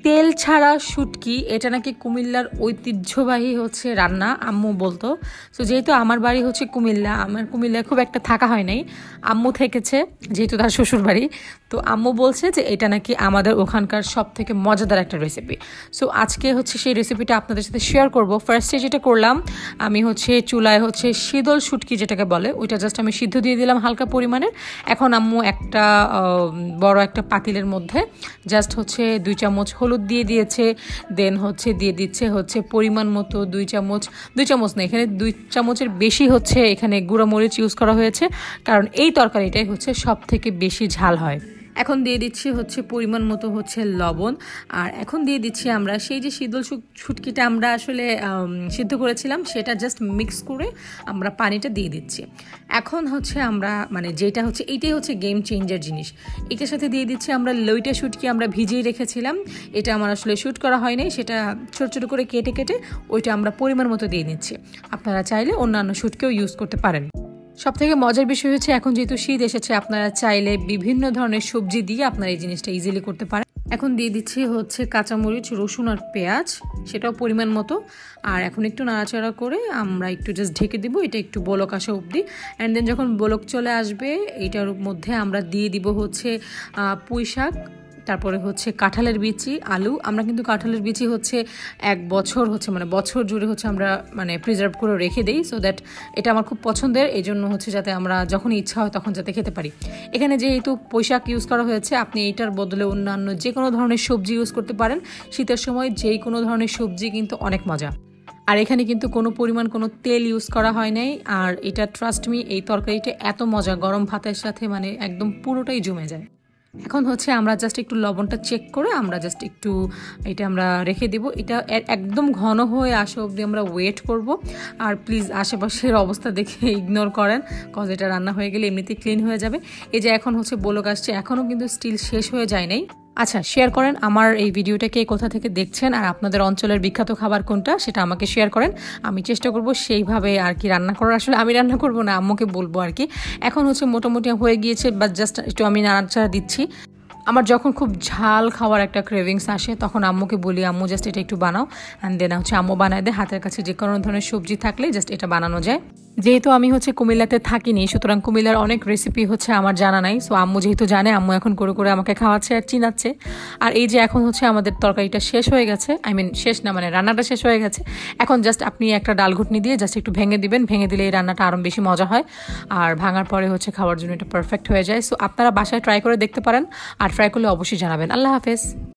তেল ছাড়া শুটকি এটা নাকি কুমিল্লার ঐতিহ্যবাহী হচ্ছে রান্না, আম্মু বলতো। সো যেহেতু আমার বাড়ি হচ্ছে কুমিল্লা, আমার কুমিল্লায় খুব একটা থাকা হয় নাই, আম্মু থেকেছে যেহেতু তার শ্বশুর বাড়ি, তো আম্মু বলছে যে এটা নাকি আমাদের ওখানকার সব থেকে মজাদার একটা রেসিপি। সো আজকে হচ্ছে সেই রেসিপিটা আপনাদের সাথে শেয়ার করব। ফার্স্টে যেটা করলাম, আমি হচ্ছে চুলায় হচ্ছে শীতল শুটকি যেটাকে বলে ওইটা জাস্ট আমি সিদ্ধ দিয়ে দিলাম হালকা পরিমাণের। এখন আম্মু একটা বড় একটা পাতিলের মধ্যে জাস্ট হচ্ছে 2 চামচ হলুদ দিয়ে দিয়েছে, দেন হচ্ছে দিয়ে দিচ্ছে হচ্ছে পরিমাণ মতো 2 চামচ না, এখানে 2 চামচের বেশি হচ্ছে এখানে গুঁড়ো মরিচ ইউজ করা হয়েছে, কারণ এই তরকারিটাই হচ্ছে সব থেকে বেশি ঝাল হয়। এখন দিয়ে দিচ্ছি হচ্ছে পরিমাণ মতো হচ্ছে লবণ, আর এখন দিয়ে দিচ্ছি আমরা সেই যে শীতল শুটকিটা আমরা আসলে সিদ্ধ করেছিলাম সেটা জাস্ট মিক্স করে আমরা পানিটা দিয়ে দিচ্ছি। এখন হচ্ছে আমরা মানে যেটা হচ্ছে এইটাই হচ্ছে গেম চেঞ্জার জিনিস, এটার সাথে দিয়ে দিচ্ছি আমরা লইটা শুটকি আমরা ভিজিয়ে রেখেছিলাম, এটা আমার আসলে শুট করা হয়নি, সেটা ছোট ছোট করে কেটে কেটে ওইটা আমরা পরিমাণ মতো দিয়ে নিচ্ছি। আপনারা চাইলে অন্যান্য শুটকিও ইউজ করতে পারেন। সব থেকে মজার বিষয় হচ্ছে এখন যেহেতু শীত এসেছে, আপনারা চাইলে বিভিন্ন ধরনের সবজি দিয়ে আপনারা এই জিনিসটা ইজিলি করতে পারেন। এখন দিয়ে দিচ্ছি হচ্ছে কাঁচামরিচ, রসুন আর পেঁয়াজ, সেটাও পরিমাণ মতো। আর এখন একটু নাড়াচাড়া করে আমরা একটু জাস্ট ঢেকে দিব, এটা একটু বলক আসা অবধি। অ্যান্ড দেন যখন বলক চলে আসবে এইটার মধ্যে আমরা দিয়ে দিব হচ্ছে পুঁই শাক, তারপরে হচ্ছে কাঁঠালের বিচি, আলু। আমরা কিন্তু কাঁঠালের বিচি হচ্ছে 1 বছর হচ্ছে মানে বছর জুড়ে হচ্ছে আমরা মানে প্রিজার্ভ করে রেখে দিই, সো দ্যাট এটা আমার খুব পছন্দের, এই জন্য হচ্ছে যাতে আমরা যখন ইচ্ছা হয় তখন যাতে খেতে পারি। এখানে যেহেতু পুঁই শাক ইউজ করা হয়েছে, আপনি এইটার বদলে অন্যান্য যে কোনো ধরনের সবজি ইউজ করতে পারেন। শীতের সময় যেই কোনো ধরনের সবজি কিন্তু অনেক মজা। আর এখানে কিন্তু কোনো পরিমাণ কোনো তেল ইউজ করা হয় নাই, আর এটা ট্রাস্ট মি এই তরকারিটা এত মজা গরম ভাতের সাথে মানে একদম পুরোটাই জমে যায়। এখন হচ্ছে আমরা জাস্ট একটু লবণটা চেক করে আমরা জাস্ট একটু এটা আমরা রেখে দিব, এটা একদম ঘন হয়ে আসা অবধি আমরা ওয়েট করব। আর প্লিজ আশেপাশের অবস্থা দেখে ইগনোর করেন, কজ এটা রান্না হয়ে গেলে এমনিতেই ক্লিন হয়ে যাবে। এই যে এখন হচ্ছে বলক আসছে, এখনও কিন্তু স্টিল শেষ হয়ে যায় নাই। আচ্ছা, শেয়ার করেন আমার এই ভিডিওটাকে কোথা থেকে দেখছেন, আর আপনাদের অঞ্চলের বিখ্যাত খাবার কোনটা সেটা আমাকে শেয়ার করেন। আমি চেষ্টা করব সেইভাবে আর কি রান্না করার। আসলে আমি রান্না করব না, আম্মুকে বলবো আর কি। এখন হচ্ছে মোটামুটি হয়ে গিয়েছে, বা জাস্ট একটু আমি নাড়াচাড়া দিচ্ছি। আমার যখন খুব ঝাল খাওয়ার একটা ক্রেভিংস আসে তখন আম্মুকে বলি, আম্মু জাস্ট এটা একটু বানাও, অ্যান্ড দেন হচ্ছে আম্মু বানায় দেয়। হাতের কাছে যে কোনো ধরনের সবজি থাকলে জাস্ট এটা বানানো যায়। যেহেতু আমি হচ্ছে কুমিল্লাতে থাকিনি, সুতরাং কুমিল্লার অনেক রেসিপি হচ্ছে আমার জানা নাই। সো আম্মু যেহেতু জানে, আম্মু এখন করে করে আমাকে খাওয়াচ্ছে আর চিনাচ্ছে। আর এই যে এখন হচ্ছে আমাদের তরকারিটা শেষ হয়ে গেছে, আই মিন শেষ না মানে রান্নাটা শেষ হয়ে গেছে। এখন জাস্ট আপনি একটা ডাল ঘুটনি দিয়ে জাস্ট একটু ভেঙে দিবেন, ভেঙে দিলে এই রান্নাটা আরও বেশি মজা হয়, আর ভাঙার পরে হচ্ছে খাওয়ার জন্য এটা পারফেক্ট হয়ে যায়। সো আপনারা বাসায় ট্রাই করে দেখতে পারেন, আর ট্রাই করলে অবশ্যই জানাবেন। আল্লাহ হাফেজ।